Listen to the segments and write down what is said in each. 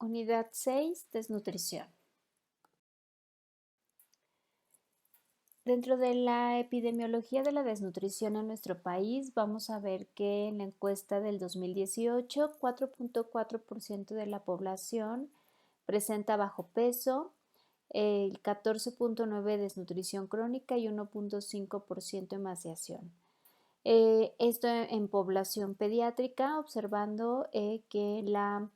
Unidad 6, desnutrición. Dentro de la epidemiología de la desnutrición en nuestro país, vamos a ver que en la encuesta del 2018, 4.4% de la población presenta bajo peso, el 14.9% desnutrición crónica y 1.5% emaciación. Esto en población pediátrica, observando que la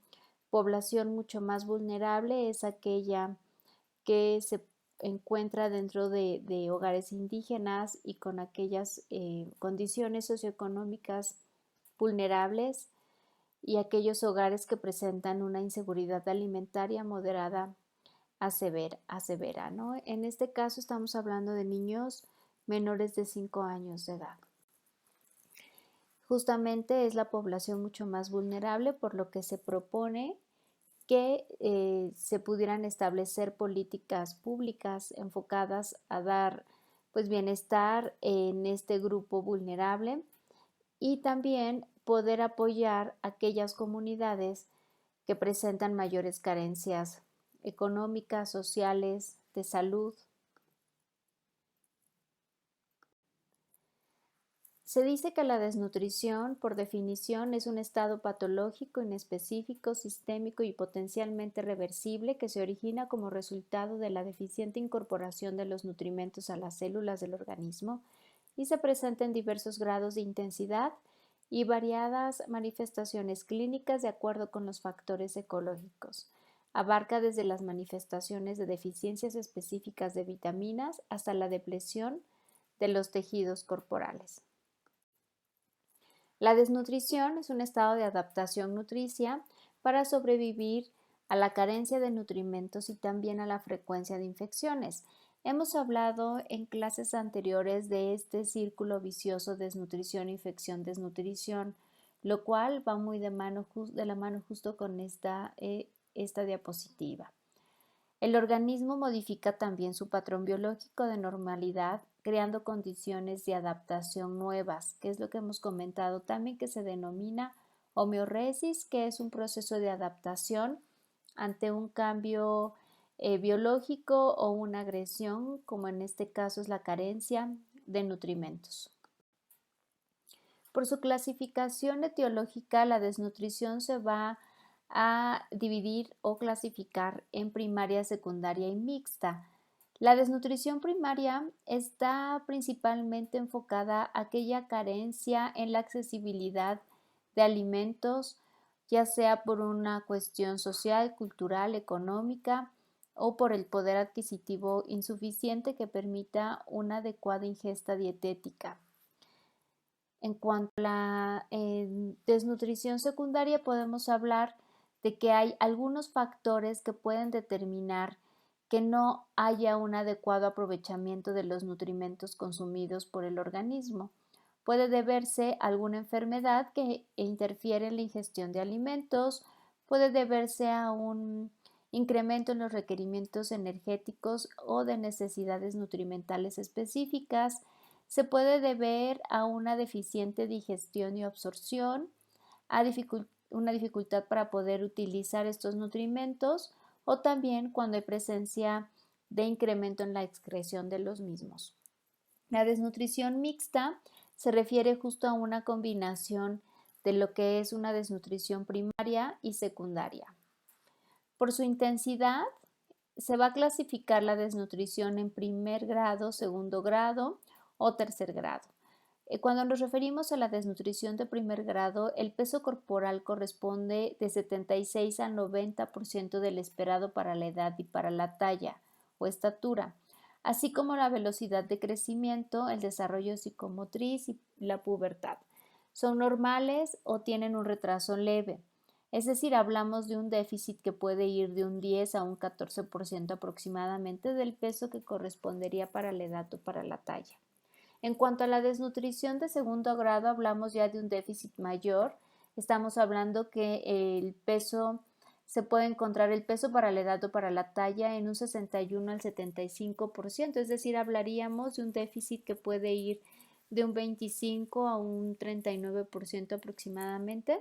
población mucho más vulnerable es aquella que se encuentra dentro de hogares indígenas y con aquellas condiciones socioeconómicas vulnerables y aquellos hogares que presentan una inseguridad alimentaria moderada a severa, ¿no? En este caso estamos hablando de niños menores de 5 años de edad. Justamente es la población mucho más vulnerable, por lo que se propone que se pudieran establecer políticas públicas enfocadas a dar pues bienestar en este grupo vulnerable y también poder apoyar a aquellas comunidades que presentan mayores carencias económicas, sociales, de salud. Se dice que la desnutrición, por definición, es un estado patológico, inespecífico, sistémico y potencialmente reversible que se origina como resultado de la deficiente incorporación de los nutrimentos a las células del organismo y se presenta en diversos grados de intensidad y variadas manifestaciones clínicas de acuerdo con los factores ecológicos. Abarca desde las manifestaciones de deficiencias específicas de vitaminas hasta la depresión de los tejidos corporales. La desnutrición es un estado de adaptación nutricia para sobrevivir a la carencia de nutrimentos y también a la frecuencia de infecciones. Hemos hablado en clases anteriores de este círculo vicioso desnutrición, infección, desnutrición, lo cual va muy de la mano justo con esta diapositiva. El organismo modifica también su patrón biológico de normalidad, creando condiciones de adaptación nuevas, que es lo que hemos comentado también, que se denomina homeoresis, que es un proceso de adaptación ante un cambio biológico o una agresión, como en este caso es la carencia de nutrimentos. Por su clasificación etiológica, la desnutrición se va a dividir o clasificar en primaria, secundaria y mixta. La desnutrición primaria está principalmente enfocada a aquella carencia en la accesibilidad de alimentos, ya sea por una cuestión social, cultural, económica o por el poder adquisitivo insuficiente que permita una adecuada ingesta dietética. En cuanto a la desnutrición secundaria, podemos hablar de que hay algunos factores que pueden determinar que no haya un adecuado aprovechamiento de los nutrimentos consumidos por el organismo. Puede deberse a alguna enfermedad que interfiere en la ingestión de alimentos, puede deberse a un incremento en los requerimientos energéticos o de necesidades nutrimentales específicas. Se puede deber a una deficiente digestión y absorción, a una dificultad para poder utilizar estos nutrimentos o también cuando hay presencia de incremento en la excreción de los mismos. La desnutrición mixta se refiere justo a una combinación de lo que es una desnutrición primaria y secundaria. Por su intensidad, se va a clasificar la desnutrición en primer grado, segundo grado o tercer grado. Cuando nos referimos a la desnutrición de primer grado, el peso corporal corresponde de 76 al 90% del esperado para la edad y para la talla o estatura, así como la velocidad de crecimiento, el desarrollo psicomotriz y la pubertad. Son normales o tienen un retraso leve. Es decir, hablamos de un déficit que puede ir de un 10 a un 14% aproximadamente del peso que correspondería para la edad o para la talla. En cuanto a la desnutrición de segundo grado, hablamos ya de un déficit mayor. Estamos hablando que el peso, se puede encontrar el peso para la edad o para la talla en un 61 al 75%, es decir, hablaríamos de un déficit que puede ir de un 25 a un 39% aproximadamente.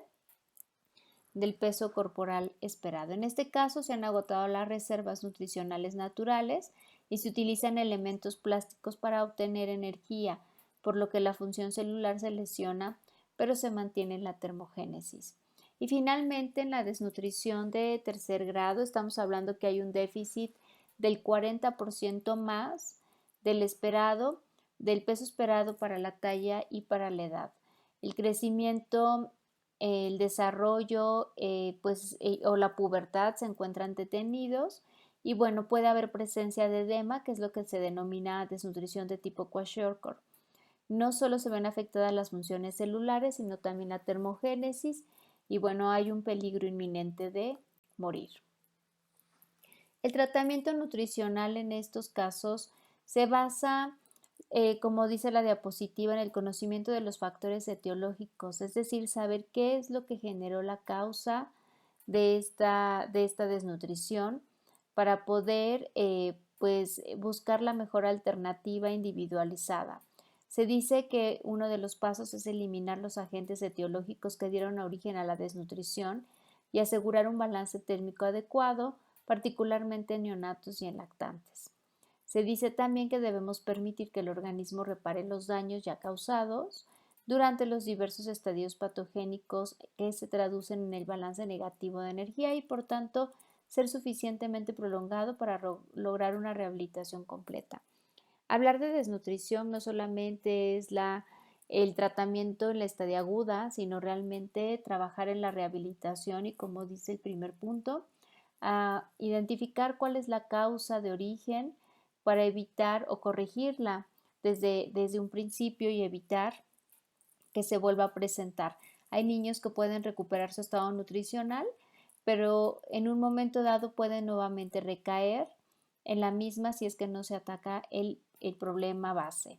del peso corporal esperado. En este caso se han agotado las reservas nutricionales naturales y se utilizan elementos plásticos para obtener energía, por lo que la función celular se lesiona, pero se mantiene la termogénesis. Y finalmente, en la desnutrición de tercer grado, estamos hablando que hay un déficit del 40% más del esperado, del peso esperado para la talla y para la edad. El crecimiento, el desarrollo o la pubertad se encuentran detenidos y bueno, puede haber presencia de edema, que es lo que se denomina desnutrición de tipo kwashiorkor. No solo se ven afectadas las funciones celulares, sino también la termogénesis y bueno, hay un peligro inminente de morir. El tratamiento nutricional en estos casos se basa, como dice la diapositiva, en el conocimiento de los factores etiológicos, es decir, saber qué es lo que generó la causa de esta desnutrición para poder buscar la mejor alternativa individualizada. Se dice que uno de los pasos es eliminar los agentes etiológicos que dieron origen a la desnutrición y asegurar un balance térmico adecuado, particularmente en neonatos y en lactantes. Se dice también que debemos permitir que el organismo repare los daños ya causados durante los diversos estadios patogénicos que se traducen en el balance negativo de energía y por tanto ser suficientemente prolongado para lograr una rehabilitación completa. Hablar de desnutrición no solamente es el tratamiento en la estadia aguda, sino realmente trabajar en la rehabilitación y, como dice el primer punto, identificar cuál es la causa de origen para evitar o corregirla desde un principio y evitar que se vuelva a presentar. Hay niños que pueden recuperar su estado nutricional, pero en un momento dado pueden nuevamente recaer en la misma si es que no se ataca el problema base.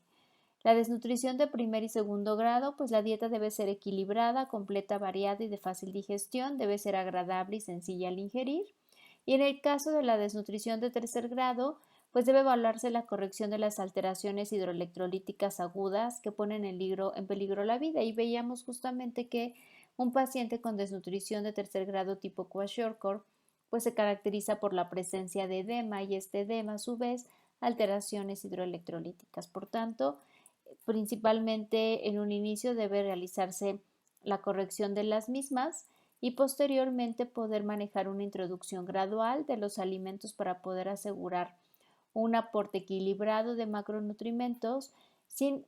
La desnutrición de primer y segundo grado, pues la dieta debe ser equilibrada, completa, variada y de fácil digestión, debe ser agradable y sencilla al ingerir. Y en el caso de la desnutrición de tercer grado, pues debe evaluarse la corrección de las alteraciones hidroelectrolíticas agudas que ponen en peligro la vida. Y veíamos justamente que un paciente con desnutrición de tercer grado tipo kwashiorkor pues se caracteriza por la presencia de edema y este edema a su vez alteraciones hidroelectrolíticas. Por tanto, principalmente en un inicio debe realizarse la corrección de las mismas y posteriormente poder manejar una introducción gradual de los alimentos para poder asegurar un aporte equilibrado de macronutrimentos sin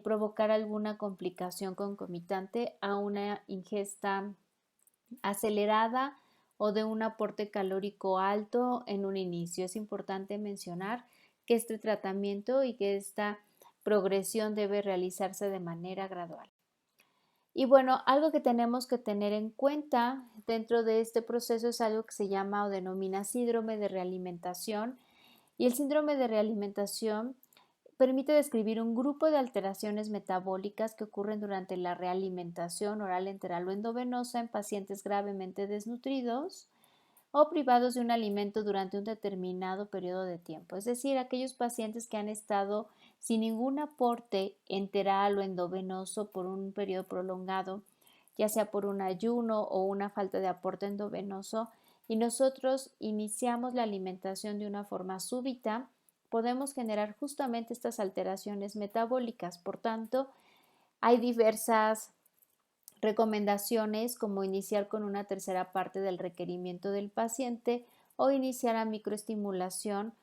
provocar alguna complicación concomitante a una ingesta acelerada o de un aporte calórico alto en un inicio. Es importante mencionar que este tratamiento y que esta progresión debe realizarse de manera gradual. Y bueno, algo que tenemos que tener en cuenta dentro de este proceso es algo que se llama o denomina síndrome de realimentación. Y el síndrome de realimentación permite describir un grupo de alteraciones metabólicas que ocurren durante la realimentación oral, enteral o endovenosa en pacientes gravemente desnutridos o privados de un alimento durante un determinado periodo de tiempo. Es decir, aquellos pacientes que han estado sin ningún aporte enteral o endovenoso por un periodo prolongado, ya sea por un ayuno o una falta de aporte endovenoso, y nosotros iniciamos la alimentación de una forma súbita, podemos generar justamente estas alteraciones metabólicas. Por tanto, hay diversas recomendaciones como iniciar con una tercera parte del requerimiento del paciente o iniciar a microestimulación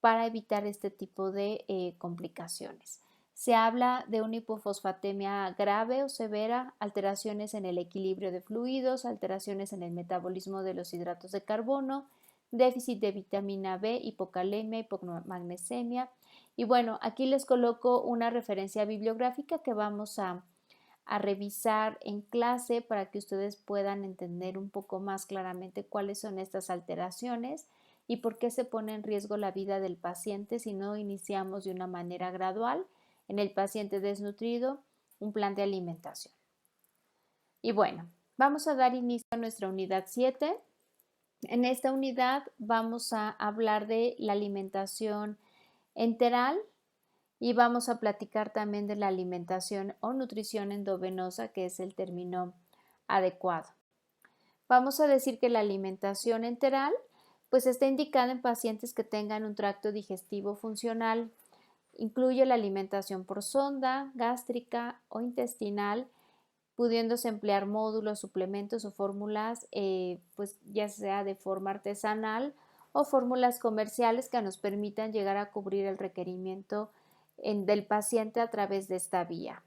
para evitar este tipo de complicaciones. Se habla de una hipofosfatemia grave o severa, alteraciones en el equilibrio de fluidos, alteraciones en el metabolismo de los hidratos de carbono, déficit de vitamina B, hipocalemia, hipomagnesemia. Y bueno, aquí les coloco una referencia bibliográfica que vamos a revisar en clase para que ustedes puedan entender un poco más claramente cuáles son estas alteraciones y por qué se pone en riesgo la vida del paciente si no iniciamos de una manera gradual en el paciente desnutrido un plan de alimentación. Y bueno, vamos a dar inicio a nuestra unidad 7. En esta unidad vamos a hablar de la alimentación enteral y vamos a platicar también de la alimentación o nutrición endovenosa, que es el término adecuado. Vamos a decir que la alimentación enteral pues está indicada en pacientes que tengan un tracto digestivo funcional. Incluye la alimentación por sonda, gástrica o intestinal, pudiéndose emplear módulos, suplementos o fórmulas, pues ya sea de forma artesanal o fórmulas comerciales que nos permitan llegar a cubrir el requerimiento del paciente a través de esta vía.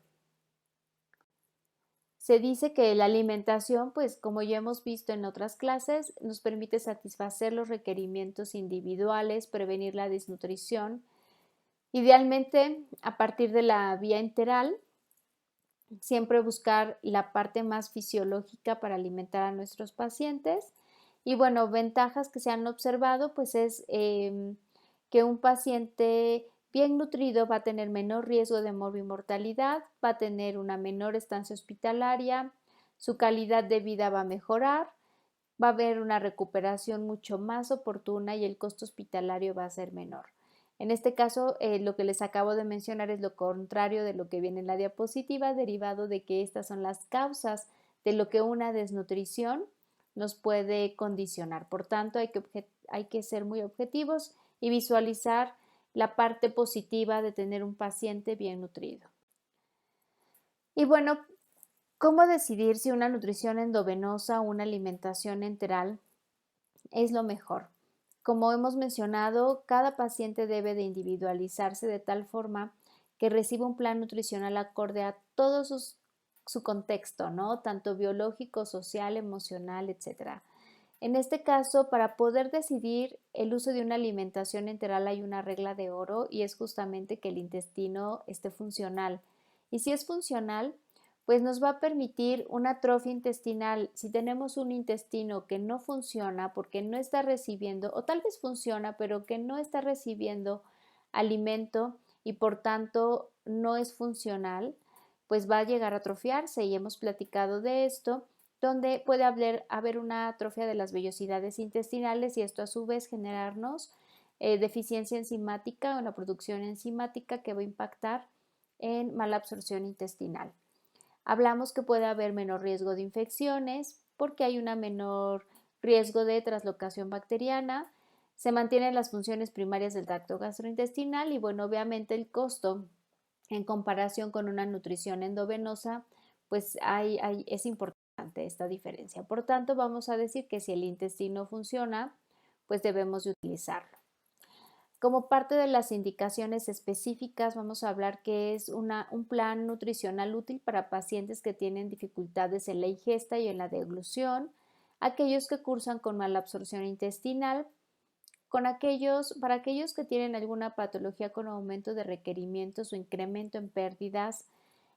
Se dice que la alimentación, pues como ya hemos visto en otras clases, nos permite satisfacer los requerimientos individuales, prevenir la desnutrición, idealmente a partir de la vía enteral, siempre buscar la parte más fisiológica para alimentar a nuestros pacientes. Y bueno, ventajas que se han observado, pues es que un paciente bien nutrido va a tener menor riesgo de morbimortalidad, va a tener una menor estancia hospitalaria, su calidad de vida va a mejorar, va a haber una recuperación mucho más oportuna y el costo hospitalario va a ser menor. En este caso, lo que les acabo de mencionar es lo contrario de lo que viene en la diapositiva, derivado de que estas son las causas de lo que una desnutrición nos puede condicionar. Por tanto, hay que ser muy objetivos y visualizar la parte positiva de tener un paciente bien nutrido. Y bueno, ¿cómo decidir si una nutrición endovenosa o una alimentación enteral es lo mejor? Como hemos mencionado, cada paciente debe de individualizarse de tal forma que reciba un plan nutricional acorde a todo su contexto, ¿no? Tanto biológico, social, emocional, etc. En este caso, para poder decidir el uso de una alimentación enteral hay una regla de oro y es justamente que el intestino esté funcional. Y si es funcional, pues nos va a permitir una atrofia intestinal. Si tenemos un intestino que no funciona porque no está recibiendo, o tal vez funciona, pero que no está recibiendo alimento y por tanto no es funcional, pues va a llegar a atrofiarse y hemos platicado de esto, donde puede haber una atrofia de las vellosidades intestinales y esto a su vez generarnos deficiencia enzimática o una producción enzimática que va a impactar en mala absorción intestinal. Hablamos que puede haber menor riesgo de infecciones porque hay una menor riesgo de traslocación bacteriana, se mantienen las funciones primarias del tracto gastrointestinal y bueno, obviamente el costo en comparación con una nutrición endovenosa, pues es importante esta diferencia. Por tanto, vamos a decir que si el intestino funciona, pues debemos de utilizarlo. Como parte de las indicaciones específicas, vamos a hablar que es un plan nutricional útil para pacientes que tienen dificultades en la ingesta y en la deglución, aquellos que cursan con mala absorción intestinal, para aquellos que tienen alguna patología con aumento de requerimientos o incremento en pérdidas,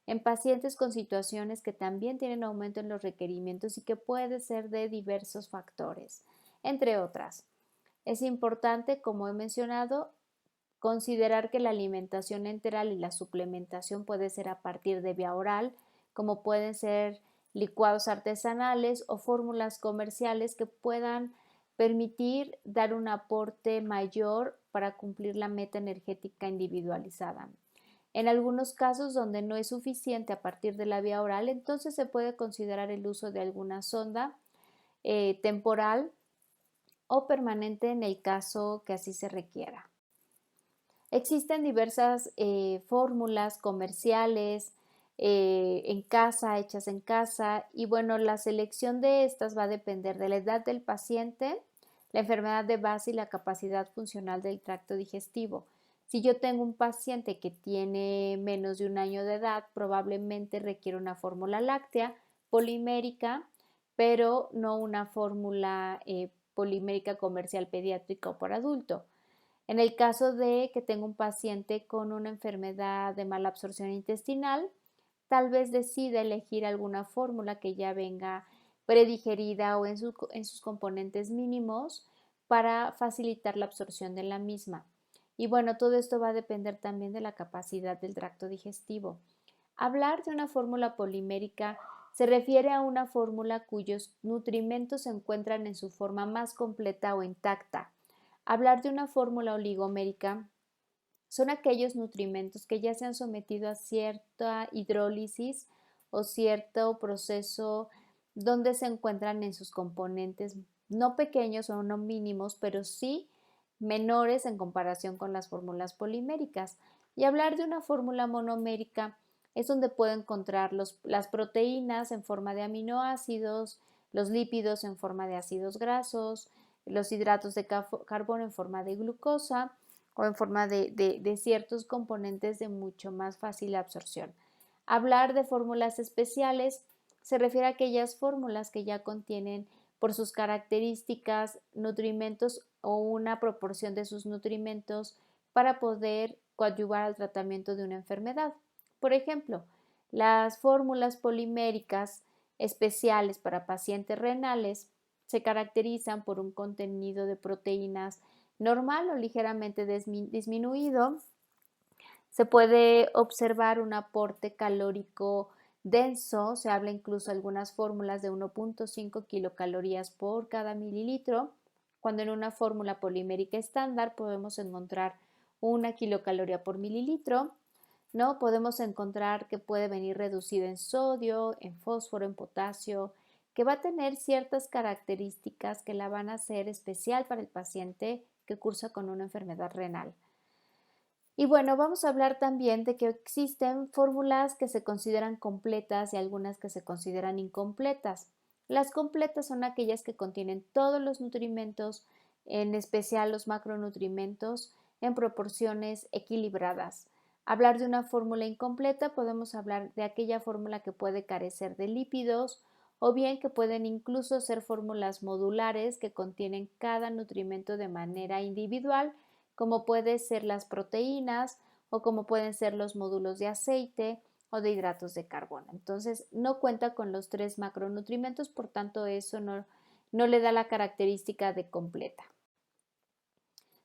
en pacientes con situaciones que también tienen aumento en los requerimientos y que puede ser de diversos factores, entre otras. Es importante, como he mencionado, considerar que la alimentación enteral y la suplementación puede ser a partir de vía oral, como pueden ser licuados artesanales o fórmulas comerciales que puedan permitir dar un aporte mayor para cumplir la meta energética individualizada. En algunos casos donde no es suficiente a partir de la vía oral, entonces se puede considerar el uso de alguna sonda temporal o permanente en el caso que así se requiera. Existen diversas fórmulas comerciales en casa, hechas en casa y bueno, la selección de estas va a depender de la edad del paciente, la enfermedad de base y la capacidad funcional del tracto digestivo. Si yo tengo un paciente que tiene menos de un año de edad, probablemente requiere una fórmula láctea polimérica, pero no una fórmula polimérica comercial pediátrica o por adulto. En el caso de que tenga un paciente con una enfermedad de mala absorción intestinal, tal vez decida elegir alguna fórmula que ya venga predigerida o en sus componentes mínimos para facilitar la absorción de la misma. Y bueno, todo esto va a depender también de la capacidad del tracto digestivo. Hablar de una fórmula polimérica se refiere a una fórmula cuyos nutrimentos se encuentran en su forma más completa o intacta. Hablar de una fórmula oligomérica son aquellos nutrimentos que ya se han sometido a cierta hidrólisis o cierto proceso donde se encuentran en sus componentes no pequeños o no mínimos, pero sí menores en comparación con las fórmulas poliméricas. Y hablar de una fórmula monomérica es donde puedo encontrar las proteínas en forma de aminoácidos, los lípidos en forma de ácidos grasos, los hidratos de carbono en forma de glucosa o en forma de ciertos componentes de mucho más fácil absorción. Hablar de fórmulas especiales se refiere a aquellas fórmulas que ya contienen por sus características nutrimentos o una proporción de sus nutrimentos para poder coadyuvar al tratamiento de una enfermedad. Por ejemplo, las fórmulas poliméricas especiales para pacientes renales se caracterizan por un contenido de proteínas normal o ligeramente disminuido. Se puede observar un aporte calórico denso, se habla incluso algunas fórmulas de 1.5 kilocalorías por cada mililitro, cuando en una fórmula polimérica estándar podemos encontrar 1 kilocaloría por mililitro, ¿no? Podemos encontrar que puede venir reducida en sodio, en fósforo, en potasio, que va a tener ciertas características que la van a hacer especial para el paciente que cursa con una enfermedad renal. Y bueno, vamos a hablar también de que existen fórmulas que se consideran completas y algunas que se consideran incompletas. Las completas son aquellas que contienen todos los nutrimentos, en especial los macronutrimentos, en proporciones equilibradas. Hablar de una fórmula incompleta, podemos hablar de aquella fórmula que puede carecer de lípidos o bien que pueden incluso ser fórmulas modulares que contienen cada nutrimento de manera individual, como pueden ser las proteínas o como pueden ser los módulos de aceite o de hidratos de carbono. Entonces, no cuenta con los 3 macronutrimentos, por tanto, eso no le da la característica de completa.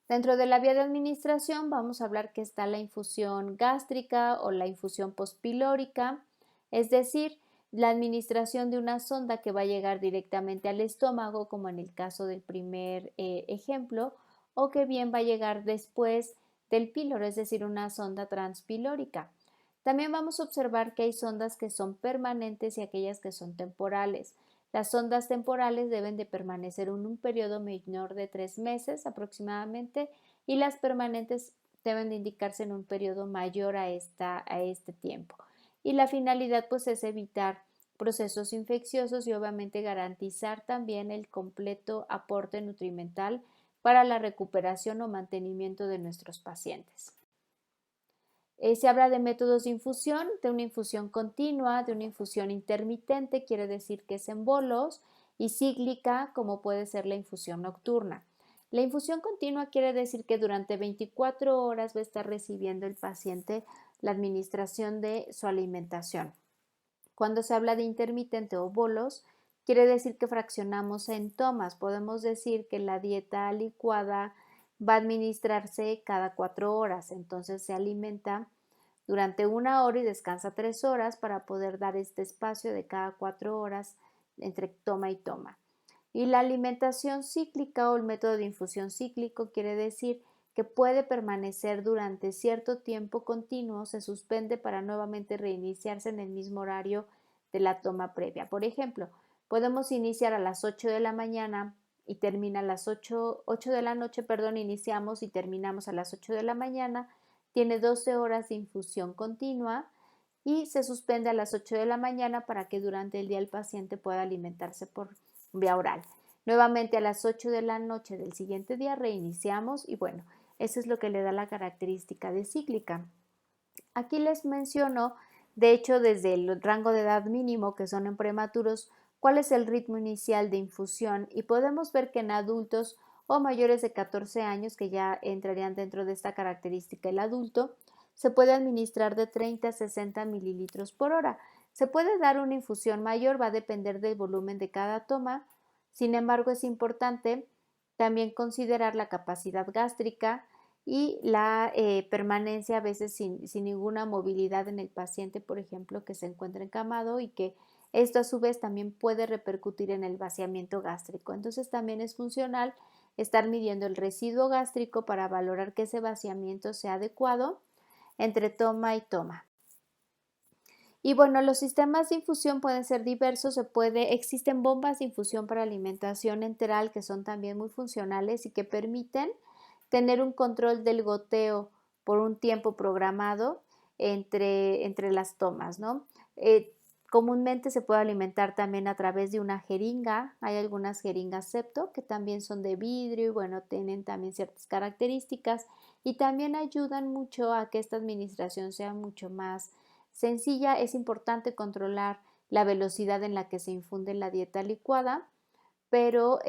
Dentro de la vía de administración vamos a hablar que está la infusión gástrica o la infusión postpilórica, es decir, la administración de una sonda que va a llegar directamente al estómago, como en el caso del primer ejemplo, o que bien va a llegar después del píloro, es decir, una sonda transpilórica. También vamos a observar que hay sondas que son permanentes y aquellas que son temporales. Las sondas temporales deben de permanecer en un periodo menor de 3 meses aproximadamente y las permanentes deben de indicarse en un periodo mayor a este tiempo. Y la finalidad pues es evitar procesos infecciosos y obviamente garantizar también el completo aporte nutrimental para la recuperación o mantenimiento de nuestros pacientes. Se habla de métodos de infusión, de una infusión continua, de una infusión intermitente, quiere decir que es en bolos, y cíclica, como puede ser la infusión nocturna. La infusión continua quiere decir que durante 24 horas va a estar recibiendo el paciente la administración de su alimentación. Cuando se habla de intermitente o bolos, quiere decir que fraccionamos en tomas. Podemos decir que la dieta licuada va a administrarse cada 4 horas, entonces se alimenta durante 1 hora y descansa 3 horas para poder dar este espacio de cada 4 horas entre toma y toma. Y la alimentación cíclica o el método de infusión cíclico quiere decir que puede permanecer durante cierto tiempo continuo, se suspende para nuevamente reiniciarse en el mismo horario de la toma previa. Por ejemplo, podemos iniciar a las 8 de la mañana y termina a las 8 de la noche, iniciamos y terminamos a las 8 de la mañana, tiene 12 horas de infusión continua y se suspende a las 8 de la mañana para que durante el día el paciente pueda alimentarse por vía oral. Nuevamente a las 8 de la noche del siguiente día reiniciamos y bueno, eso es lo que le da la característica de cíclica. Aquí les menciono, de hecho, desde el rango de edad mínimo, que son en prematuros, cuál es el ritmo inicial de infusión y podemos ver que en adultos o mayores de 14 años, que ya entrarían dentro de esta característica el adulto, se puede administrar de 30 a 60 mililitros por hora. Se puede dar una infusión mayor, va a depender del volumen de cada toma. Sin embargo, es importante también considerar la capacidad gástrica y la permanencia a veces sin ninguna movilidad en el paciente, por ejemplo, que se encuentra encamado y que esto a su vez también puede repercutir en el vaciamiento gástrico. Entonces también es funcional estar midiendo el residuo gástrico para valorar que ese vaciamiento sea adecuado entre toma y toma. Y bueno, los sistemas de infusión pueden ser diversos, existen bombas de infusión para alimentación enteral que son también muy funcionales y que permiten tener un control del goteo por un tiempo programado entre las tomas, ¿no? Comúnmente se puede alimentar también a través de una jeringa. Hay algunas jeringas septo que también son de vidrio y bueno, tienen también ciertas características y también ayudan mucho a que esta administración sea mucho más sencilla. Es importante controlar la velocidad en la que se infunde la dieta licuada, pero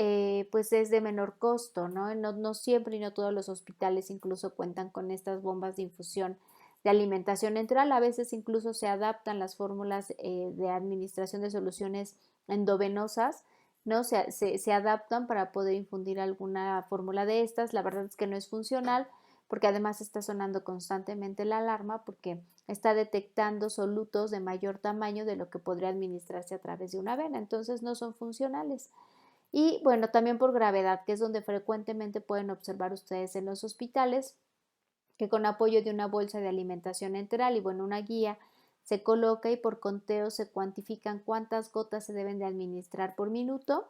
pues es de menor costo, ¿no? No siempre y no todos los hospitales incluso cuentan con estas bombas de infusión de alimentación enteral. A veces incluso se adaptan las fórmulas de administración de soluciones endovenosas, ¿no? Se adaptan para poder infundir alguna fórmula de estas. La verdad es que no es funcional porque además está sonando constantemente la alarma porque está detectando solutos de mayor tamaño de lo que podría administrarse a través de una vena. Entonces no son funcionales. Y bueno, también por gravedad, que es donde frecuentemente pueden observar ustedes en los hospitales, que con apoyo de una bolsa de alimentación enteral y bueno, una guía se coloca y por conteo se cuantifican cuántas gotas se deben de administrar por minuto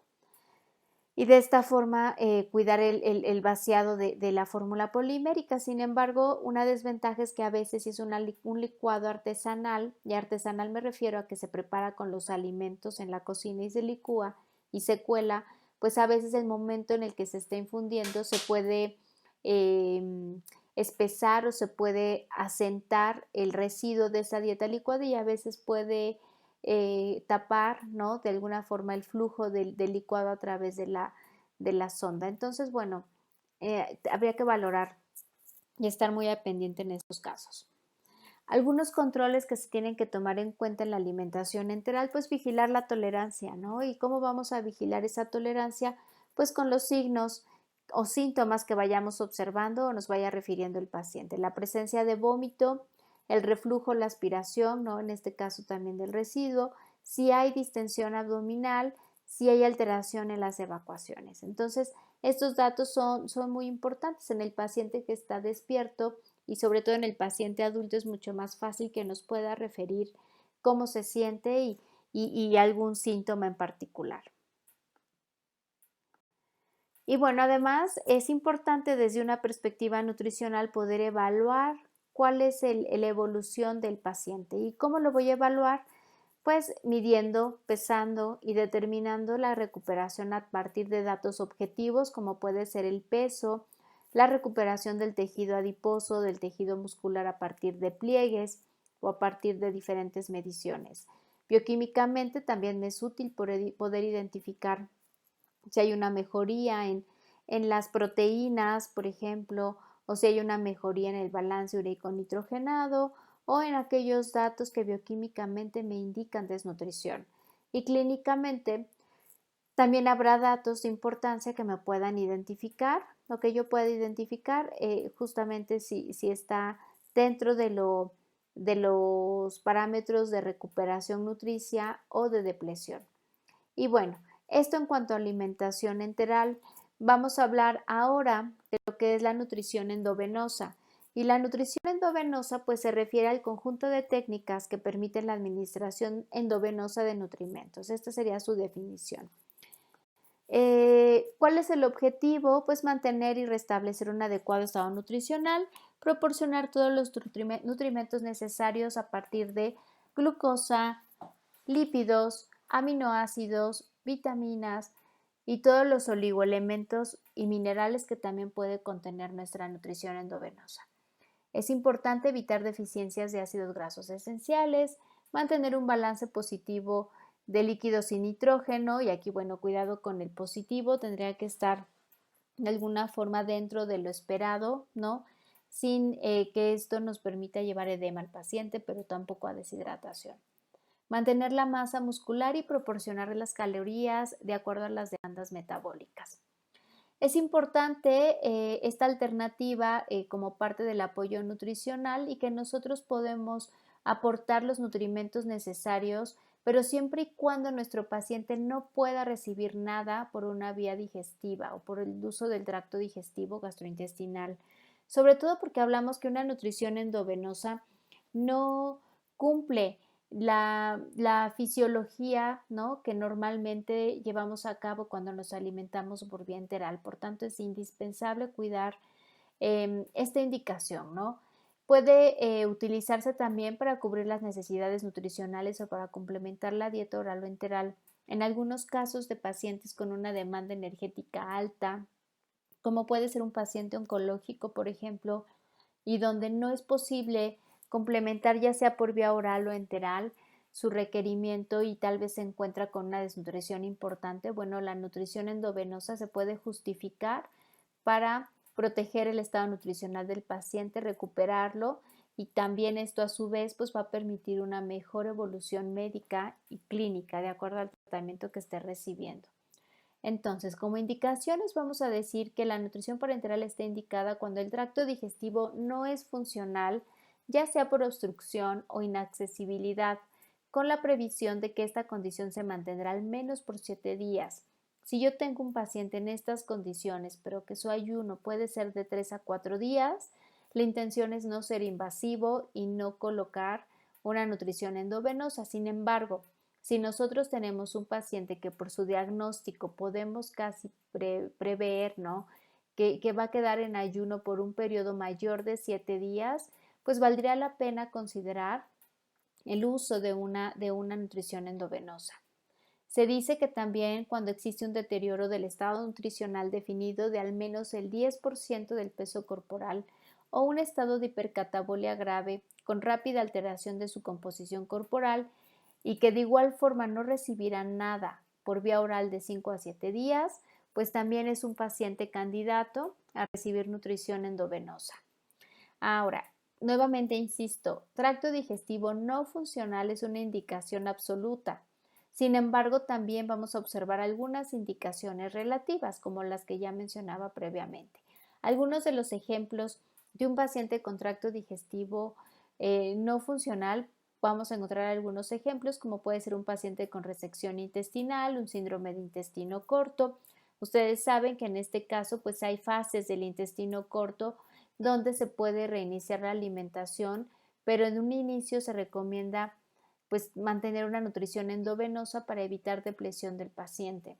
y de esta forma cuidar el vaciado de la fórmula polimérica. Sin embargo, una desventaja es que a veces si es un licuado artesanal, y artesanal me refiero a que se prepara con los alimentos en la cocina y se licúa y se cuela, pues a veces el momento en el que se está infundiendo se puede eh, espesar o se puede asentar el residuo de esa dieta licuada y a veces puede tapar, ¿no? De alguna forma el flujo del licuado a través de la sonda. Entonces, bueno, habría que valorar y estar muy al pendiente en estos casos. Algunos controles que se tienen que tomar en cuenta en la alimentación enteral, pues vigilar la tolerancia, ¿no? ¿Y cómo vamos a vigilar esa tolerancia? Pues con los signos o síntomas que vayamos observando o nos vaya refiriendo el paciente. La presencia de vómito, el reflujo, la aspiración, ¿no? En este caso también del residuo, si hay distensión abdominal, si hay alteración en las evacuaciones. Entonces, estos datos son muy importantes en el paciente que está despierto y sobre todo en el paciente adulto es mucho más fácil que nos pueda referir cómo se siente y algún síntoma en particular. Y bueno, además es importante desde una perspectiva nutricional poder evaluar cuál es la evolución del paciente. ¿Y cómo lo voy a evaluar? Pues midiendo, pesando y determinando la recuperación a partir de datos objetivos como puede ser el peso, la recuperación del tejido adiposo, del tejido muscular a partir de pliegues o a partir de diferentes mediciones. Bioquímicamente también me es útil poder identificar si hay una mejoría en las proteínas, por ejemplo, o si hay una mejoría en el balance ureico nitrogenado o en aquellos datos que bioquímicamente me indican desnutrición. Y clínicamente también habrá datos de importancia que me puedan identificar, o que yo pueda identificar justamente si está dentro de los parámetros de recuperación nutricia o de depresión. Y bueno, esto en cuanto a alimentación enteral. Vamos a hablar ahora de lo que es la nutrición endovenosa. Y la nutrición endovenosa pues se refiere al conjunto de técnicas que permiten la administración endovenosa de nutrimentos. Esta sería su definición. ¿Cuál es el objetivo? Pues mantener y restablecer un adecuado estado nutricional, proporcionar todos los nutrimentos necesarios a partir de glucosa, lípidos, aminoácidos, vitaminas y todos los oligoelementos y minerales que también puede contener nuestra nutrición endovenosa. Es importante evitar deficiencias de ácidos grasos esenciales, mantener un balance positivo de líquidos y nitrógeno, y aquí, bueno, cuidado con el positivo, tendría que estar de alguna forma dentro de lo esperado, ¿no? Sin que esto nos permita llevar edema al paciente, pero tampoco a deshidratación. Mantener la masa muscular y proporcionar las calorías de acuerdo a las demandas metabólicas. Es importante esta alternativa como parte del apoyo nutricional y que nosotros podemos aportar los nutrimentos necesarios, pero siempre y cuando nuestro paciente no pueda recibir nada por una vía digestiva o por el uso del tracto digestivo gastrointestinal. Sobre todo porque hablamos que una nutrición endovenosa no cumple la fisiología, ¿no?, que normalmente llevamos a cabo cuando nos alimentamos por vía enteral. Por tanto, es indispensable cuidar esta indicación, ¿no? Puede utilizarse también para cubrir las necesidades nutricionales o para complementar la dieta oral o enteral. En algunos casos de pacientes con una demanda energética alta, como puede ser un paciente oncológico, por ejemplo, y donde no es posible complementar ya sea por vía oral o enteral su requerimiento y tal vez se encuentra con una desnutrición importante, bueno, la nutrición endovenosa se puede justificar para proteger el estado nutricional del paciente, recuperarlo y también esto a su vez pues va a permitir una mejor evolución médica y clínica de acuerdo al tratamiento que esté recibiendo. Entonces, como indicaciones vamos a decir que la nutrición parenteral está indicada cuando el tracto digestivo no es funcional, ya sea por obstrucción o inaccesibilidad, con la previsión de que esta condición se mantendrá al menos por 7 días. Si yo tengo un paciente en estas condiciones, pero que su ayuno puede ser de 3 a 4 días, la intención es no ser invasivo y no colocar una nutrición endovenosa. Sin embargo, si nosotros tenemos un paciente que por su diagnóstico podemos casi prever, ¿no?, que va a quedar en ayuno por un periodo mayor de 7 días, pues valdría la pena considerar el uso de una nutrición endovenosa. Se dice que también cuando existe un deterioro del estado nutricional definido de al menos el 10% del peso corporal o un estado de hipercatabolia grave con rápida alteración de su composición corporal y que de igual forma no recibirá nada por vía oral de 5 a 7 días, pues también es un paciente candidato a recibir nutrición endovenosa. Ahora, nuevamente insisto, tracto digestivo no funcional es una indicación absoluta. Sin embargo, también vamos a observar algunas indicaciones relativas, como las que ya mencionaba previamente. Algunos de los ejemplos de un paciente con tracto digestivo no funcional, vamos a encontrar algunos ejemplos, como puede ser un paciente con resección intestinal, un síndrome de intestino corto. Ustedes saben que en este caso, pues hay fases del intestino corto donde se puede reiniciar la alimentación, pero en un inicio se recomienda pues mantener una nutrición endovenosa para evitar depresión del paciente.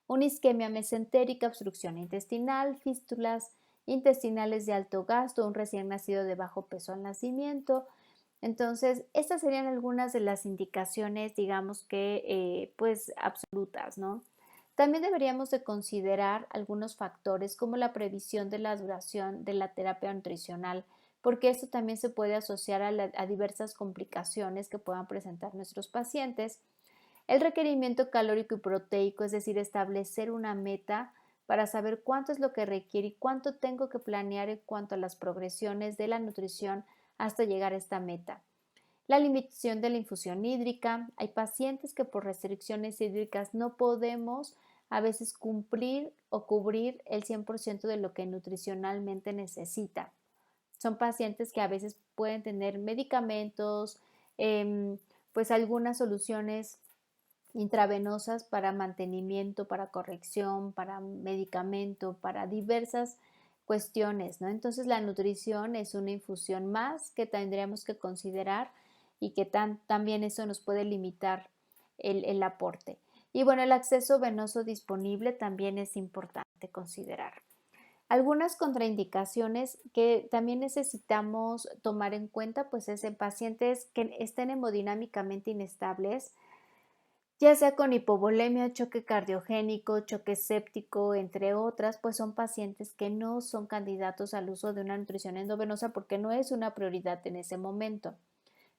Una isquemia mesentérica, obstrucción intestinal, fístulas intestinales de alto gasto, un recién nacido de bajo peso al nacimiento. Entonces, estas serían algunas de las indicaciones, digamos que, pues, absolutas, ¿no? También deberíamos de considerar algunos factores como la previsión de la duración de la terapia nutricional, porque esto también se puede asociar a diversas complicaciones que puedan presentar nuestros pacientes. El requerimiento calórico y proteico, es decir, establecer una meta para saber cuánto es lo que requiere y cuánto tengo que planear en cuanto a las progresiones de la nutrición hasta llegar a esta meta. La limitación de la infusión hídrica. Hay pacientes que por restricciones hídricas no podemos a veces cumplir o cubrir el 100% de lo que nutricionalmente necesita. Son pacientes que a veces pueden tener medicamentos, pues algunas soluciones intravenosas para mantenimiento, para corrección, para medicamento, para diversas cuestiones, ¿no? Entonces la nutrición es una infusión más que tendríamos que considerar y que también eso nos puede limitar el aporte. Y bueno, el acceso venoso disponible también es importante considerar. Algunas contraindicaciones que también necesitamos tomar en cuenta, pues es en pacientes que estén hemodinámicamente inestables, ya sea con hipovolemia, choque cardiogénico, choque séptico, entre otras, pues son pacientes que no son candidatos al uso de una nutrición endovenosa porque no es una prioridad en ese momento.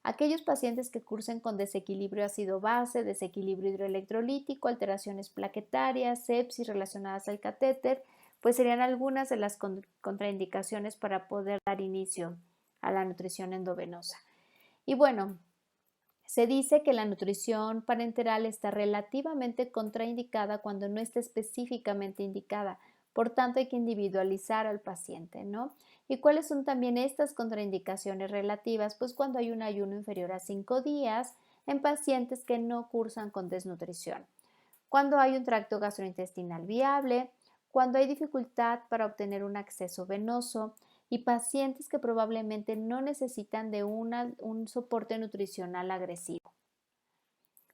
Aquellos pacientes que cursen con desequilibrio ácido-base, desequilibrio hidroelectrolítico, alteraciones plaquetarias, sepsis relacionadas al catéter, pues serían algunas de las contraindicaciones para poder dar inicio a la nutrición endovenosa. Y bueno, se dice que la nutrición parenteral está relativamente contraindicada cuando no está específicamente indicada. Por tanto, hay que individualizar al paciente, ¿no? ¿Y cuáles son también estas contraindicaciones relativas? Pues cuando hay un ayuno inferior a 5 días en pacientes que no cursan con desnutrición, cuando hay un tracto gastrointestinal viable, cuando hay dificultad para obtener un acceso venoso, y pacientes que probablemente no necesitan de un soporte nutricional agresivo.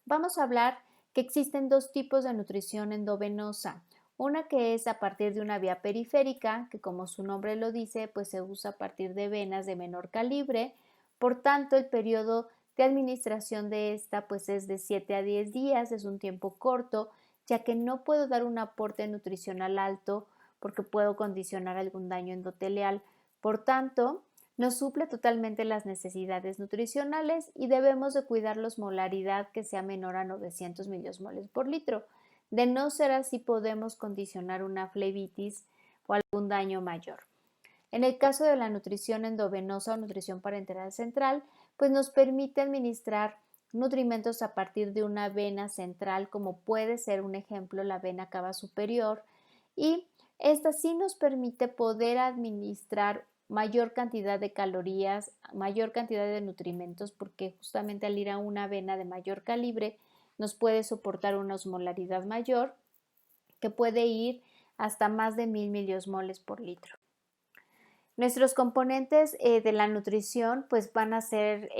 Vamos a hablar que existen dos tipos de nutrición endovenosa. Una que es a partir de una vía periférica, que como su nombre lo dice, pues se usa a partir de venas de menor calibre. Por tanto, el periodo de administración de esta pues es de 7 a 10 días, es un tiempo corto, ya que no puedo dar un aporte nutricional alto porque puedo condicionar algún daño endotelial. Por tanto, no suple totalmente las necesidades nutricionales y debemos de cuidar la osmolaridad que sea menor a 900 miliosmoles por litro. De no ser así, podemos condicionar una flebitis o algún daño mayor. En el caso de la nutrición endovenosa o nutrición parenteral central, pues nos permite administrar nutrimentos a partir de una vena central, como puede ser un ejemplo la vena cava superior, y esta sí nos permite poder administrar mayor cantidad de calorías, mayor cantidad de nutrimentos, porque justamente al ir a una vena de mayor calibre nos puede soportar una osmolaridad mayor que puede ir hasta más de 1000 miliosmoles por litro. Nuestros componentes de la nutrición pues van a ser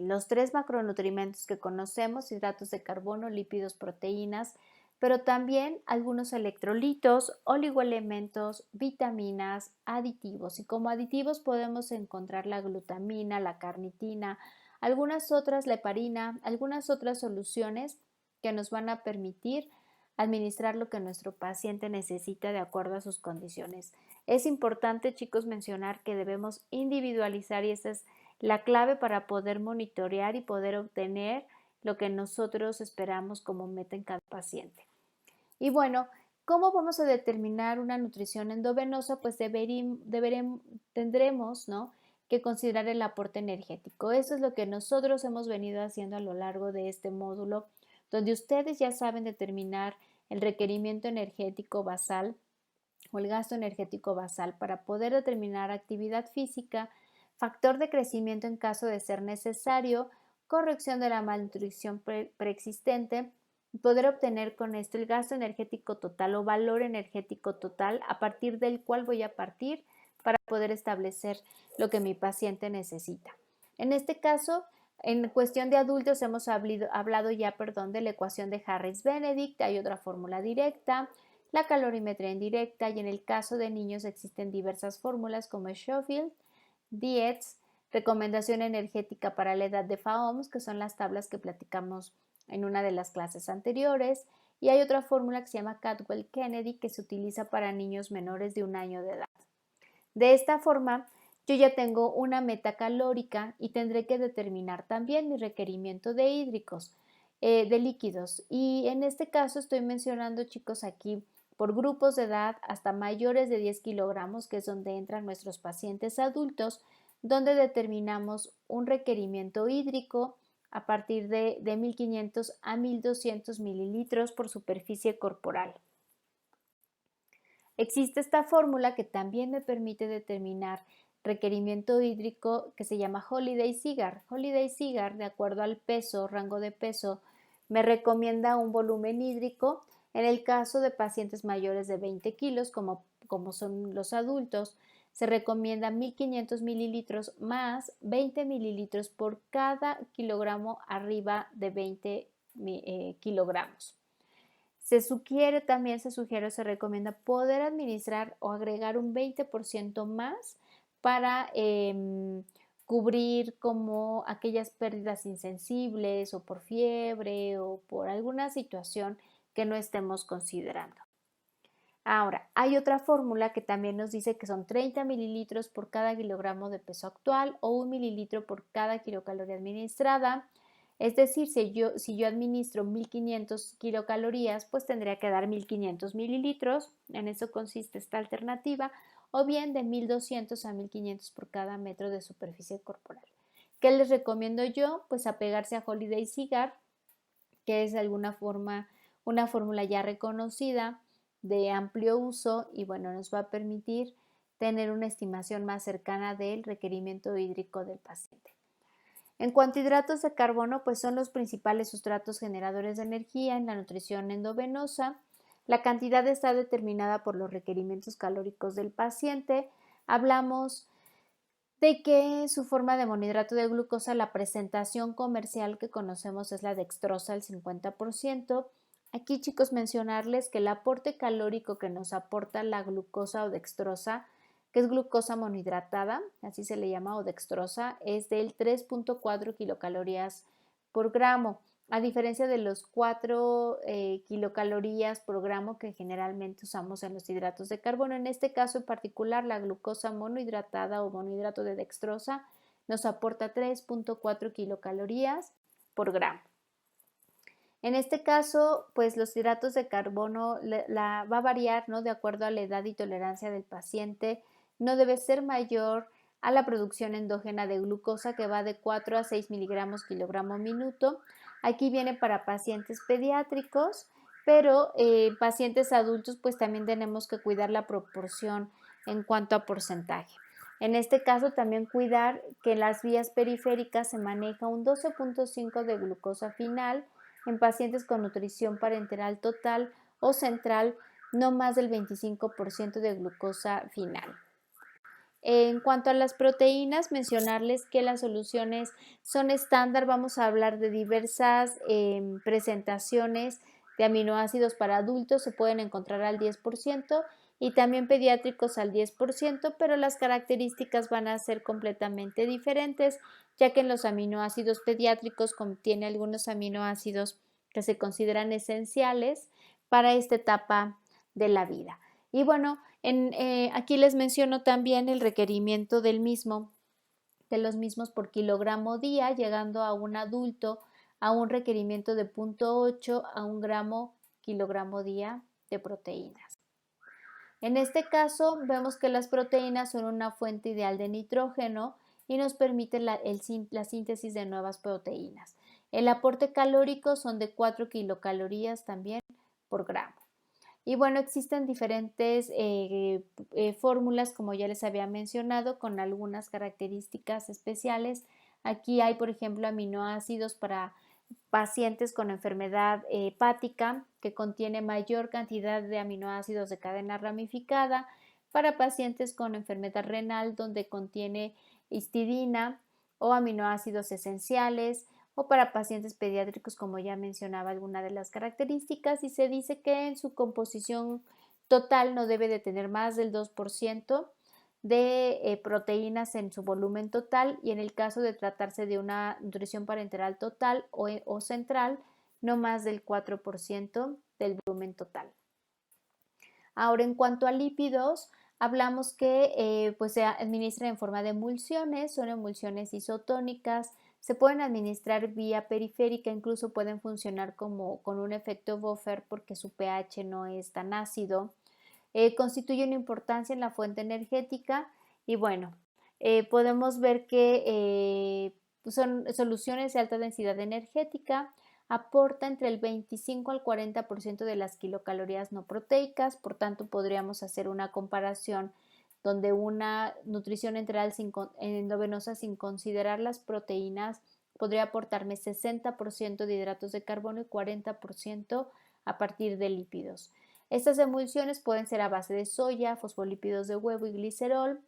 los 3 macronutrientes que conocemos: hidratos de carbono, lípidos, proteínas, pero también algunos electrolitos, oligoelementos, vitaminas, aditivos. Y como aditivos podemos encontrar la glutamina, la carnitina, algunas otras, la heparina, algunas otras soluciones que nos van a permitir administrar lo que nuestro paciente necesita de acuerdo a sus condiciones. Es importante, chicos, mencionar que debemos individualizar, y esa es la clave para poder monitorear y poder obtener lo que nosotros esperamos como meta en cada paciente. Y bueno, ¿cómo vamos a determinar una nutrición endovenosa? Pues tendremos, ¿no?, que considerar el aporte energético. Eso es lo que nosotros hemos venido haciendo a lo largo de este módulo, donde ustedes ya saben determinar el requerimiento energético basal o el gasto energético basal para poder determinar actividad física, factor de crecimiento en caso de ser necesario, corrección de la malnutrición preexistente, y poder obtener con esto el gasto energético total o valor energético total a partir del cual voy a partir para poder establecer lo que mi paciente necesita. En este caso, en cuestión de adultos hemos hablado ya de la ecuación de Harris-Benedict. Hay otra fórmula directa, la calorimetría indirecta, y en el caso de niños existen diversas fórmulas como Schofield, Dietz, recomendación energética para la edad de FAOMS, que son las tablas que platicamos en una de las clases anteriores, y hay otra fórmula que se llama Cadwell-Kennedy, que se utiliza para niños menores de 1 año de edad. De esta forma, yo ya tengo una meta calórica y tendré que determinar también mi requerimiento de hídricos, de líquidos. Y en este caso estoy mencionando, chicos, aquí por grupos de edad hasta mayores de 10 kilogramos, que es donde entran nuestros pacientes adultos, donde determinamos un requerimiento hídrico a partir de 1500 a 1200 mililitros por superficie corporal. Existe esta fórmula que también me permite determinar requerimiento hídrico, que se llama Holiday-Cigar. Holiday-Cigar, de acuerdo al peso, rango de peso, me recomienda un volumen hídrico. En el caso de pacientes mayores de 20 kilos, como son los adultos, se recomienda 1500 mililitros más 20 mililitros por cada kilogramo arriba de 20 kilogramos. Se sugiere o se recomienda poder administrar o agregar un 20% más para cubrir como aquellas pérdidas insensibles o por fiebre o por alguna situación que no estemos considerando. Ahora, hay otra fórmula que también nos dice que son 30 mililitros por cada kilogramo de peso actual o 1 mililitro por cada kilocaloría administrada. Es decir, si yo administro 1500 kilocalorías, pues tendría que dar 1500 mililitros. En eso consiste esta alternativa. O bien de 1200 a 1500 por cada metro de superficie corporal. ¿Qué les recomiendo yo? Pues apegarse a Holiday-Cigar, que es de alguna forma una fórmula ya reconocida, de amplio uso, y bueno, nos va a permitir tener una estimación más cercana del requerimiento hídrico del paciente. En cuanto a hidratos de carbono, pues son los principales sustratos generadores de energía en la nutrición endovenosa. La cantidad está determinada por los requerimientos calóricos del paciente. Hablamos de que su forma de monohidrato de glucosa, la presentación comercial que conocemos es la dextrosa al 50%. Aquí, chicos, mencionarles que el aporte calórico que nos aporta la glucosa o dextrosa, que es glucosa monohidratada, así se le llama, o dextrosa, es del 3.4 kilocalorías por gramo, a diferencia de los 4 kilocalorías por gramo que generalmente usamos en los hidratos de carbono. En este caso en particular, la glucosa monohidratada o monohidrato de dextrosa nos aporta 3.4 kilocalorías por gramo. En este caso, pues los hidratos de carbono va a variar, ¿no? De acuerdo a la edad y tolerancia del paciente. No debe ser mayor a la producción endógena de glucosa, que va de 4 a 6 miligramos kilogramo minuto. Aquí viene para pacientes pediátricos, pero pacientes adultos pues también tenemos que cuidar la proporción en cuanto a porcentaje. En este caso también cuidar que en las vías periféricas se maneja un 12.5 de glucosa final, en pacientes con nutrición parenteral total o central, no más del 25% de glucosa final. En cuanto a las proteínas, mencionarles que las soluciones son estándar. Vamos a hablar de diversas presentaciones de aminoácidos para adultos, se pueden encontrar al 10% y también pediátricos al 10%, pero las características van a ser completamente diferentes, ya que en los aminoácidos pediátricos contiene algunos aminoácidos que se consideran esenciales para esta etapa de la vida. Y bueno, aquí les menciono también el requerimiento de los mismos por kilogramo día, llegando a un adulto a un requerimiento de 0.8 a 1 gramo kilogramo día de proteínas. En este caso, vemos que las proteínas son una fuente ideal de nitrógeno y nos permiten la síntesis de nuevas proteínas. El aporte calórico son de 4 kilocalorías también por gramo. Y bueno, existen diferentes fórmulas, como ya les había mencionado, con algunas características especiales. Aquí hay, por ejemplo, aminoácidos para pacientes con enfermedad hepática, que contiene mayor cantidad de aminoácidos de cadena ramificada, para pacientes con enfermedad renal, donde contiene histidina o aminoácidos esenciales, o para pacientes pediátricos, como ya mencionaba alguna de las características, y se dice que en su composición total no debe de tener más del 2% de proteínas en su volumen total, y en el caso de tratarse de una nutrición parenteral total o central, no más del 4% del volumen total. Ahora, en cuanto a lípidos, hablamos que pues se administran en forma de emulsiones, son emulsiones isotónicas, se pueden administrar vía periférica, incluso pueden funcionar como con un efecto buffer porque su pH no es tan ácido. Constituye una importancia en la fuente energética y bueno, podemos ver que son soluciones de alta densidad energética, aporta entre el 25 al 40% de las kilocalorías no proteicas, por tanto podríamos hacer una comparación donde una nutrición enteral endovenosa sin considerar las proteínas podría aportarme 60% de hidratos de carbono y 40% a partir de lípidos. Estas emulsiones pueden ser a base de soya, fosfolípidos de huevo y glicerol.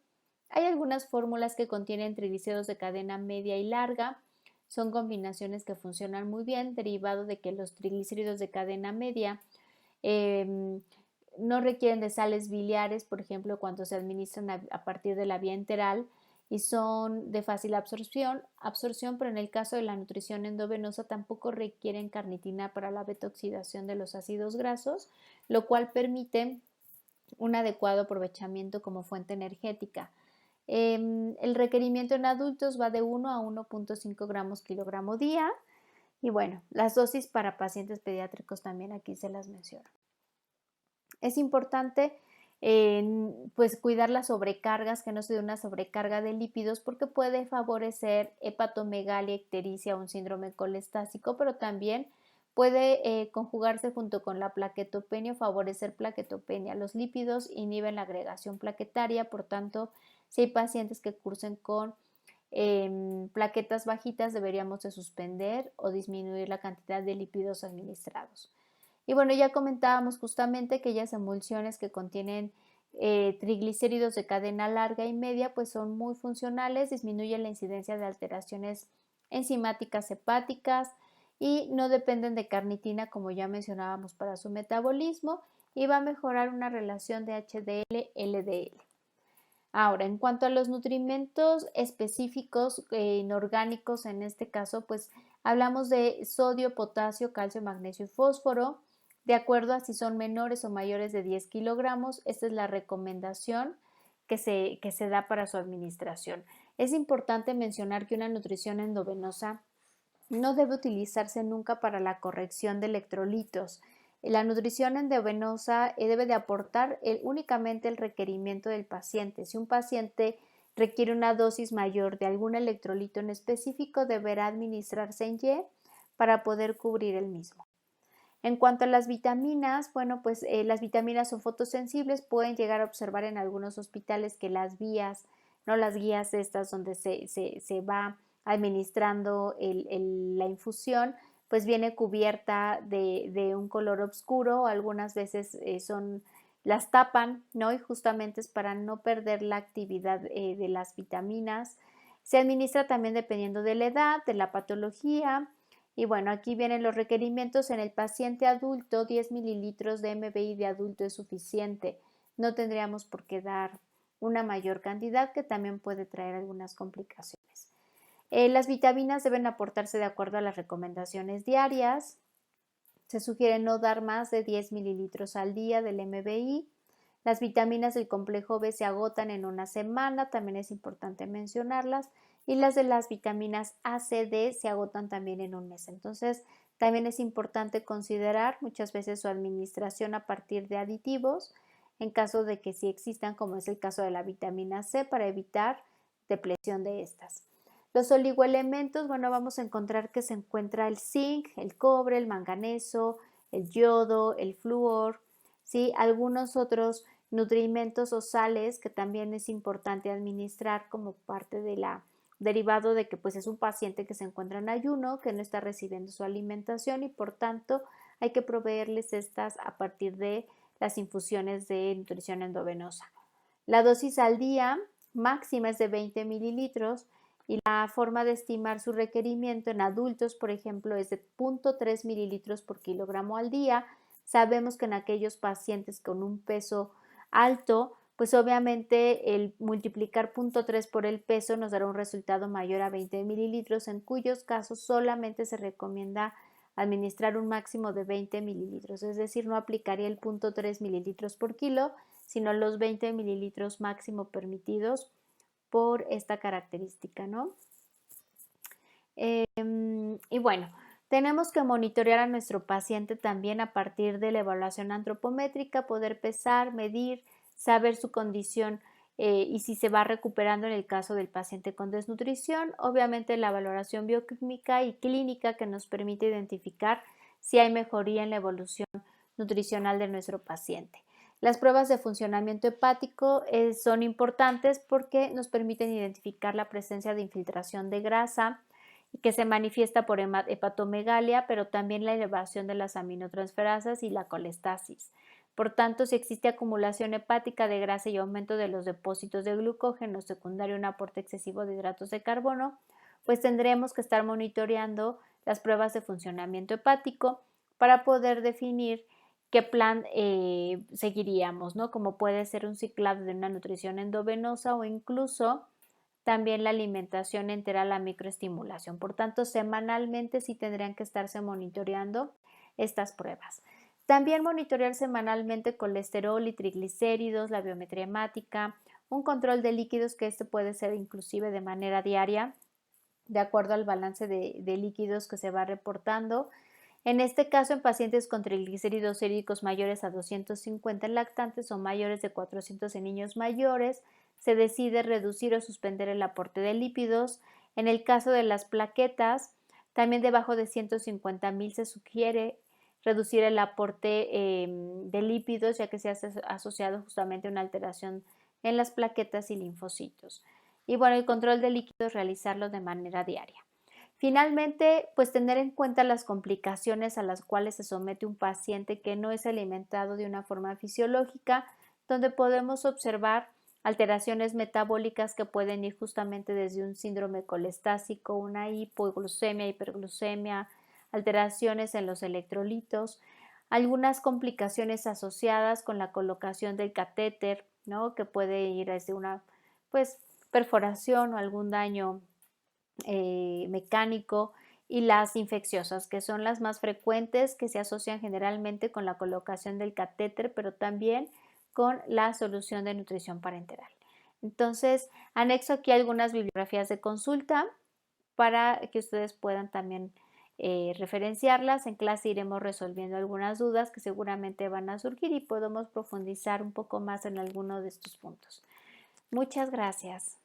Hay algunas fórmulas que contienen triglicéridos de cadena media y larga. Son combinaciones que funcionan muy bien, derivado de que los triglicéridos de cadena media no requieren de sales biliares, por ejemplo, cuando se administran a partir de la vía enteral, y son de fácil absorción, pero en el caso de la nutrición endovenosa tampoco requieren carnitina para la beta-oxidación de los ácidos grasos, lo cual permite un adecuado aprovechamiento como fuente energética. El requerimiento en adultos va de 1 a 1.5 gramos kilogramo día, y bueno, las dosis para pacientes pediátricos también aquí se las menciono. Es importante pues cuidar las sobrecargas, que no se dé una sobrecarga de lípidos, porque puede favorecer hepatomegalia, ictericia o un síndrome colestásico, pero también puede conjugarse junto con la plaquetopenia o favorecer plaquetopenia. Los lípidos inhiben la agregación plaquetaria, por tanto, si hay pacientes que cursen con plaquetas bajitas, deberíamos de suspender o disminuir la cantidad de lípidos administrados. Y bueno, ya comentábamos justamente aquellas emulsiones que contienen triglicéridos de cadena larga y media, pues son muy funcionales, disminuyen la incidencia de alteraciones enzimáticas hepáticas y no dependen de carnitina, como ya mencionábamos, para su metabolismo, y va a mejorar una relación de HDL-LDL. Ahora, en cuanto a los nutrimentos específicos inorgánicos, en este caso, pues hablamos de sodio, potasio, calcio, magnesio y fósforo. De acuerdo a si son menores o mayores de 10 kilogramos, esta es la recomendación que se da para su administración. Es importante mencionar que una nutrición endovenosa no debe utilizarse nunca para la corrección de electrolitos. La nutrición endovenosa debe de aportar únicamente el requerimiento del paciente. Si un paciente requiere una dosis mayor de algún electrolito en específico, deberá administrarse en Y para poder cubrir el mismo. En cuanto a las vitaminas, bueno, pues las vitaminas son fotosensibles, pueden llegar a observar en algunos hospitales que las vías, no las guías estas donde se va administrando la infusión, pues viene cubierta de un color oscuro, algunas veces las tapan, ¿no? Y justamente es para no perder la actividad de las vitaminas. Se administra también dependiendo de la edad, de la patología. Y bueno, aquí vienen los requerimientos. En el paciente adulto, 10 mililitros de MBI de adulto es suficiente. No tendríamos por qué dar una mayor cantidad, que también puede traer algunas complicaciones. Las vitaminas deben aportarse de acuerdo a las recomendaciones diarias. Se sugiere no dar más de 10 mililitros al día del MBI. Las vitaminas del complejo B se agotan en una semana, también es importante mencionarlas, y las de las vitaminas A, C, D se agotan también en un mes. Entonces, también es importante considerar muchas veces su administración a partir de aditivos, en caso de que sí existan, como es el caso de la vitamina C, para evitar depleción de estas. Los oligoelementos, bueno, vamos a encontrar que se encuentra el zinc, el cobre, el manganeso, el yodo, el flúor, ¿sí? Algunos otros nutrimentos o sales que también es importante administrar como parte de derivado de que pues es un paciente que se encuentra en ayuno, que no está recibiendo su alimentación y por tanto hay que proveerles estas a partir de las infusiones de nutrición endovenosa. La dosis al día máxima es de 20 mililitros y la forma de estimar su requerimiento en adultos, por ejemplo, es de 0.3 mililitros por kilogramo al día. Sabemos que en aquellos pacientes con un peso alto, pues obviamente el multiplicar 0.3 por el peso nos dará un resultado mayor a 20 mililitros, en cuyos casos solamente se recomienda administrar un máximo de 20 mililitros, es decir, no aplicaría el 0.3 mililitros por kilo, sino los 20 mililitros máximo permitidos por esta característica, ¿no? Y bueno, tenemos que monitorear a nuestro paciente también a partir de la evaluación antropométrica, poder pesar, medir, saber su condición y si se va recuperando en el caso del paciente con desnutrición. Obviamente la valoración bioquímica y clínica que nos permite identificar si hay mejoría en la evolución nutricional de nuestro paciente. Las pruebas de funcionamiento hepático son importantes porque nos permiten identificar la presencia de infiltración de grasa que se manifiesta por hepatomegalia, pero también la elevación de las aminotransferasas y la colestasis. Por tanto, si existe acumulación hepática de grasa y aumento de los depósitos de glucógeno secundario a un aporte excesivo de hidratos de carbono, pues tendremos que estar monitoreando las pruebas de funcionamiento hepático para poder definir qué plan seguiríamos, ¿no? Como puede ser un ciclado de una nutrición endovenosa o incluso también la alimentación entera, la microestimulación. Por tanto, semanalmente sí tendrían que estarse monitoreando estas pruebas. También monitorear semanalmente colesterol y triglicéridos, la biometría hemática, un control de líquidos, que este puede ser inclusive de manera diaria, de acuerdo al balance de líquidos que se va reportando. En este caso, en pacientes con triglicéridos séricos mayores a 250 en lactantes o mayores de 400 en niños mayores, se decide reducir o suspender el aporte de lípidos. En el caso de las plaquetas, también debajo de 150,000 se sugiere reducir el aporte de lípidos, ya que se ha asociado justamente a una alteración en las plaquetas y linfocitos. Y bueno, el control de líquidos realizarlo de manera diaria. Finalmente, pues tener en cuenta las complicaciones a las cuales se somete un paciente que no es alimentado de una forma fisiológica, donde podemos observar alteraciones metabólicas que pueden ir justamente desde un síndrome colestásico, una hipoglucemia, hiperglucemia, alteraciones en los electrolitos, algunas complicaciones asociadas con la colocación del catéter, ¿no? Que puede ir desde una pues, perforación o algún daño mecánico, y las infecciosas, que son las más frecuentes, que se asocian generalmente con la colocación del catéter, pero también con la solución de nutrición parenteral. Entonces, anexo aquí algunas bibliografías de consulta para que ustedes puedan también referenciarlas. En clase iremos resolviendo algunas dudas que seguramente van a surgir y podemos profundizar un poco más en alguno de estos puntos. Muchas gracias.